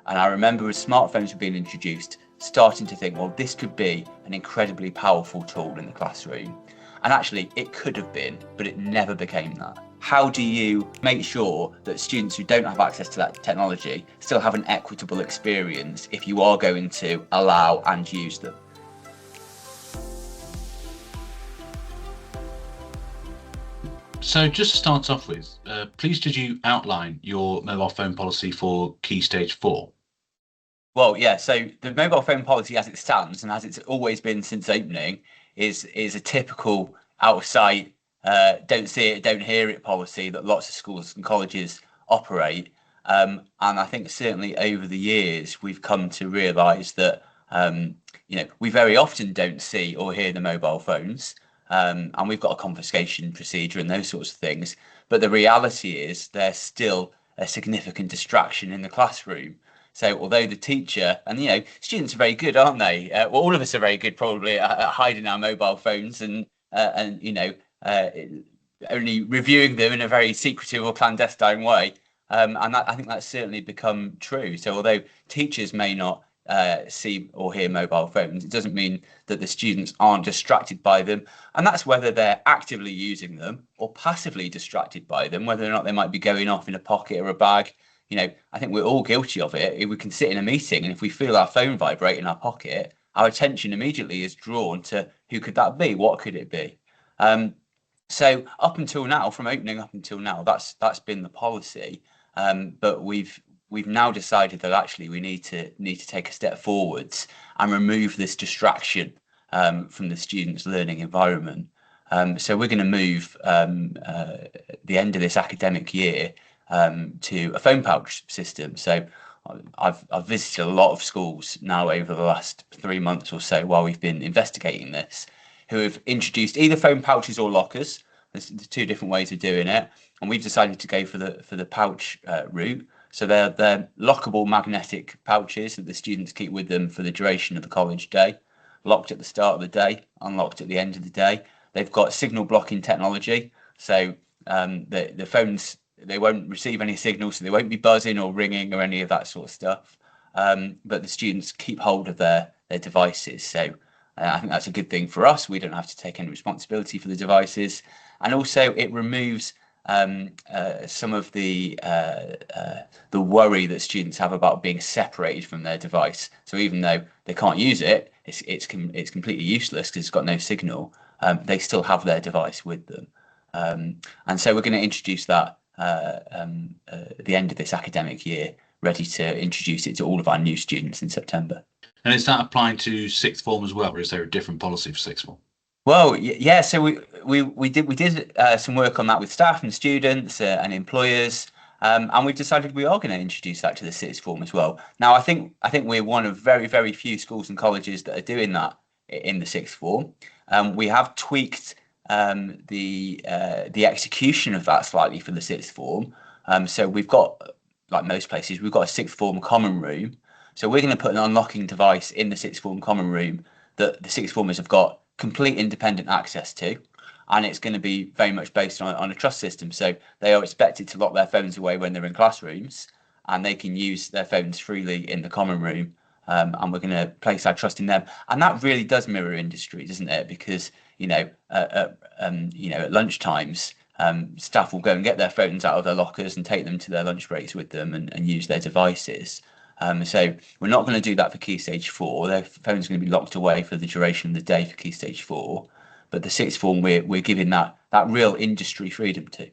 And I remember as smartphones were being introduced, starting to think, well, this could be an incredibly powerful tool in the classroom. And actually, it could have been, but it never became that. How do you make sure that students who don't have access to that technology still have an equitable experience if you are going to allow and use them? So just to start off with, please did you outline your mobile phone policy for Key Stage 4? Well, yeah, so the mobile phone policy as it stands and as it's always been since opening is a typical out of sight, don't see it, don't hear it policy that lots of schools and colleges operate. And I think certainly over the years we've come to realise that we very often don't see or hear the mobile phones. And we've got a confiscation procedure and those sorts of things. But the reality is they're still a significant distraction in the classroom. So although the teacher and students are very good, aren't they? Well, all of us are very good probably at hiding our mobile phones and only reviewing them in a very secretive or clandestine way. And I think that's certainly become true. So although teachers may not see or hear mobile phones, it doesn't mean that the students aren't distracted by them. And that's whether they're actively using them or passively distracted by them, whether or not they might be going off in a pocket or a bag. I think we're all guilty of it. We can sit in a meeting and if we feel our phone vibrate in our pocket, our attention immediately is drawn to who could that be? What could it be? So up until now, from opening up until now, that's been the policy. But we've now decided that actually we need to take a step forwards and remove this distraction from the students' learning environment. So we're going to move the end of this academic year to a phone pouch system. So I've visited a lot of schools now over the last 3 months or so while we've been investigating this, who have introduced either phone pouches or lockers. There's two different ways of doing it, and we've decided to go for the pouch route. So they're lockable magnetic pouches that the students keep with them for the duration of the college day, locked at the start of the day, unlocked at the end of the day. They've got signal blocking technology, so the phones, they won't receive any signal, so they won't be buzzing or ringing or any of that sort of stuff. But the students keep hold of their devices. So I think that's a good thing for us. We don't have to take any responsibility for the devices. And also it removes some of the worry that students have about being separated from their device. So even though they can't use it, it's completely useless because it's got no signal. They still have their device with them. And so we're going to introduce that at the end of this academic year, ready to introduce it to all of our new students in September. And is that applying to sixth form as well, or is there a different policy for sixth form? Well, yeah. So we did some work on that with staff and students and employers, and we decided we are going to introduce that to the sixth form as well. Now, I think we're one of very, very few schools and colleges that are doing that in the sixth form. We have tweaked the execution of that slightly for the sixth form. So we've got, like most places, we've got a sixth form common room. So we're going to put an unlocking device in the sixth form common room that the sixth formers have got complete independent access to, and it's going to be very much based on a trust system. So they are expected to lock their phones away when they're in classrooms, and they can use their phones freely in the common room. And we're going to place our trust in them, and that really does mirror industry, doesn't it? Because at lunch times, staff will go and get their phones out of their lockers and take them to their lunch breaks with them and use their devices. So we're not going to do that for Key Stage 4. Their phones are going to be locked away for the duration of the day for Key Stage 4. But the sixth form, we're giving that real industry freedom to.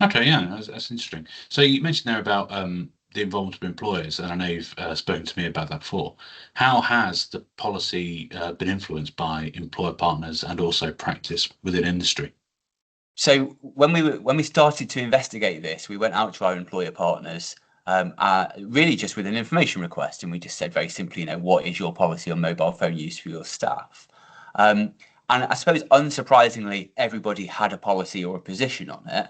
Okay, yeah, that's interesting. So you mentioned there about the involvement of employers, and I know you've spoken to me about that before. How has the policy been influenced by employer partners and also practice within industry? So when we started to investigate this, we went out to our employer partners, really just with an information request, and we just said very simply, what is your policy on mobile phone use for your staff? And I suppose unsurprisingly, everybody had a policy or a position on it.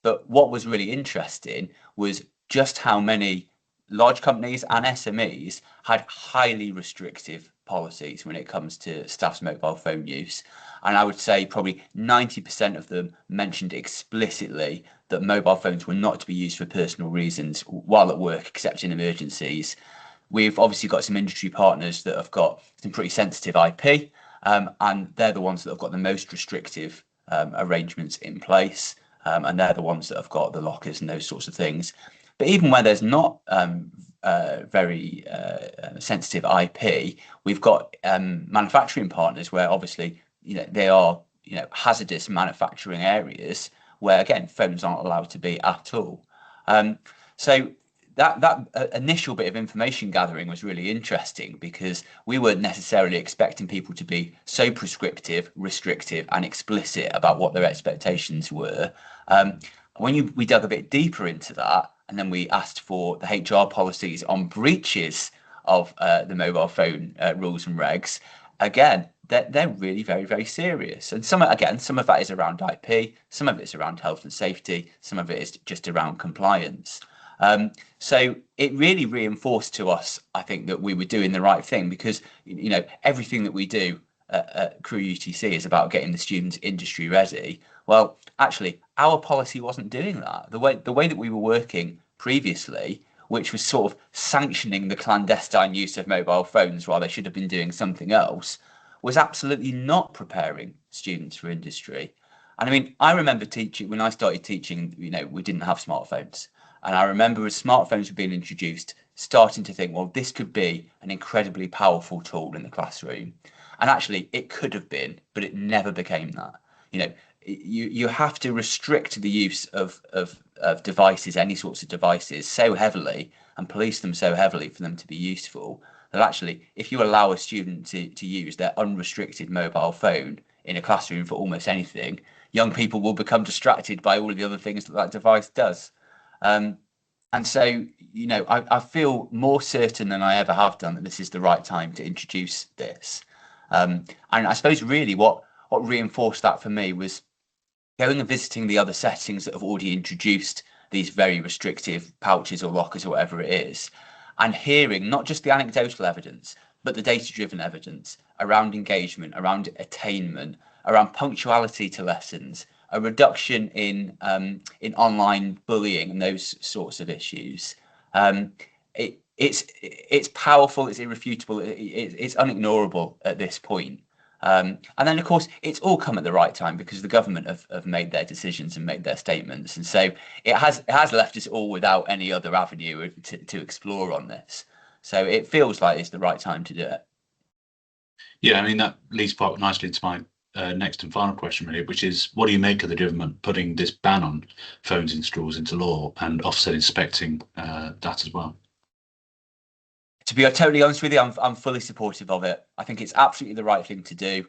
But what was really interesting was just how many large companies and SMEs had highly restrictive policies when it comes to staff's mobile phone use. And I would say probably 90% of them mentioned explicitly that mobile phones were not to be used for personal reasons while at work, except in emergencies. We've obviously got some industry partners that have got some pretty sensitive IP, and they're the ones that have got the most restrictive arrangements in place, and they're the ones that have got the lockers and those sorts of things. But even where there's not very sensitive IP, we've got manufacturing partners where obviously they are hazardous manufacturing areas where again phones aren't allowed to be at all. So that initial bit of information gathering was really interesting because we weren't necessarily expecting people to be so prescriptive, restrictive, and explicit about what their expectations were. When we dug a bit deeper into that, and then we asked for the HR policies on breaches of the mobile phone rules and regs, again, they're really very, very serious. And some of that is around IP, some of it's around health and safety, some of it is just around compliance. So it really reinforced to us, I think, that we were doing the right thing because, everything that we do at Crewe UTC is about getting the students industry ready. Well, actually, our policy wasn't doing that. The way that we were working previously, which was sort of sanctioning the clandestine use of mobile phones while they should have been doing something else, was absolutely not preparing students for industry. And I mean, I remember teaching, when I started teaching, we didn't have smartphones. And I remember as smartphones were being introduced, starting to think, well, this could be an incredibly powerful tool in the classroom. And actually, it could have been, but it never became that. You have to restrict the use of devices, any sorts of devices, so heavily and police them so heavily for them to be useful that actually, if you allow a student to use their unrestricted mobile phone in a classroom for almost anything, young people will become distracted by all of the other things that device does. And so, I feel more certain than I ever have done that this is the right time to introduce this. And I suppose really what reinforced that for me was going and visiting the other settings that have already introduced these very restrictive pouches or lockers or whatever it is, and hearing not just the anecdotal evidence, but the data-driven evidence around engagement, around attainment, around punctuality to lessons, a reduction in online bullying and those sorts of issues. It's powerful, it's irrefutable, it's unignorable at this point. And then, of course, it's all come at the right time because the government have made their decisions and made their statements. And so it has left us all without any other avenue to explore on this. So it feels like it's the right time to do it. Yeah, I mean, that leads quite nicely to my next and final question, really, which is what do you make of the government putting this ban on phones in schools into law and Ofsted inspecting that as well? To be totally honest with you, I'm fully supportive of it. I think it's absolutely the right thing to do.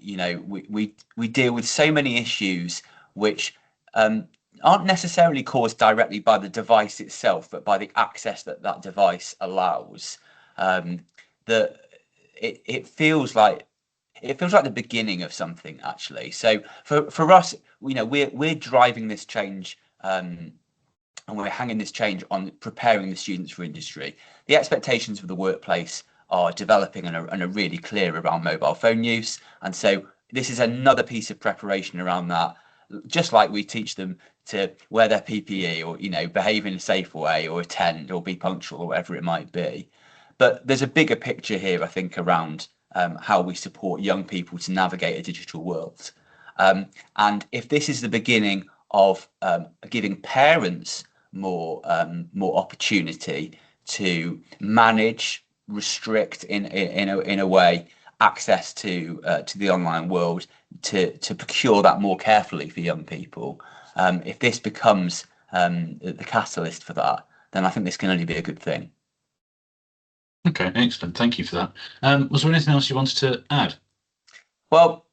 We deal with so many issues which aren't necessarily caused directly by the device itself, but by the access that device allows. That it feels like the beginning of something, actually. So for us, we're driving this change. And we're hanging this change on preparing the students for industry. The expectations of the workplace are developing and are really clear around mobile phone use. And so this is another piece of preparation around that, just like we teach them to wear their PPE or, behave in a safe way or attend or be punctual or whatever it might be. But there's a bigger picture here, I think, around how we support young people to navigate a digital world. And if this is the beginning of giving parents more opportunity to manage, restrict in a way access to the online world, to procure that more carefully for young people. If this becomes the catalyst for that, then I think this can only be a good thing. Okay, excellent. Thank you for that. Was there anything else you wanted to add? Well,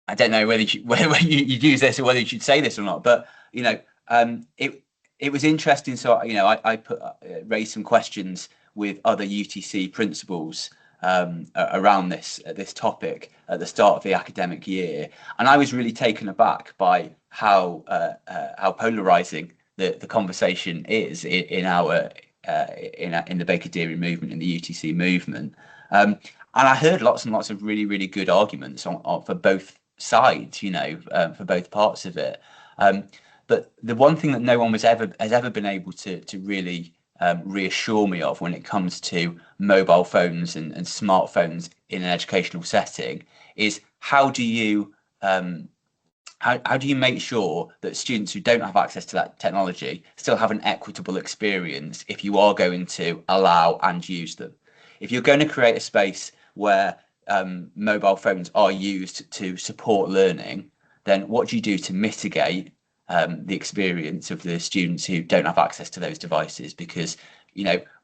I don't know whether you'd use this or whether you should say this or not, but it was interesting. So I raised some questions with other UTC principals around this topic at the start of the academic year, and I was really taken aback by how polarizing the conversation is in the Baker Deary movement, in the UTC movement. And I heard lots and lots of really, really good arguments for both sides, for both parts of it. But the one thing that no one has ever been able to really reassure me of when it comes to mobile phones and smartphones in an educational setting is how do you make sure that students who don't have access to that technology still have an equitable experience if you are going to allow and use them? If you're going to create a space where mobile phones are used to support learning, then what do you do to mitigate the experience of the students who don't have access to those devices? Because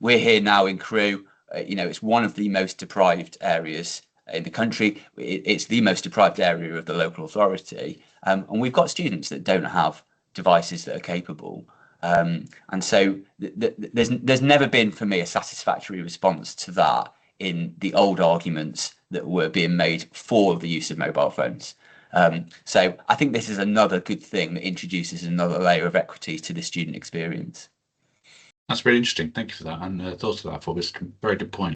we're here now in Crewe. It's one of the most deprived areas in the country. It's the most deprived area of the local authority, and we've got students that don't have devices that are capable. And so there's never been for me a satisfactory response to that in the old arguments that were being made for the use of mobile phones. So I think this is another good thing that introduces another layer of equity to the student experience. That's really interesting. Thank you for that. And thoughts of that, for this very good point.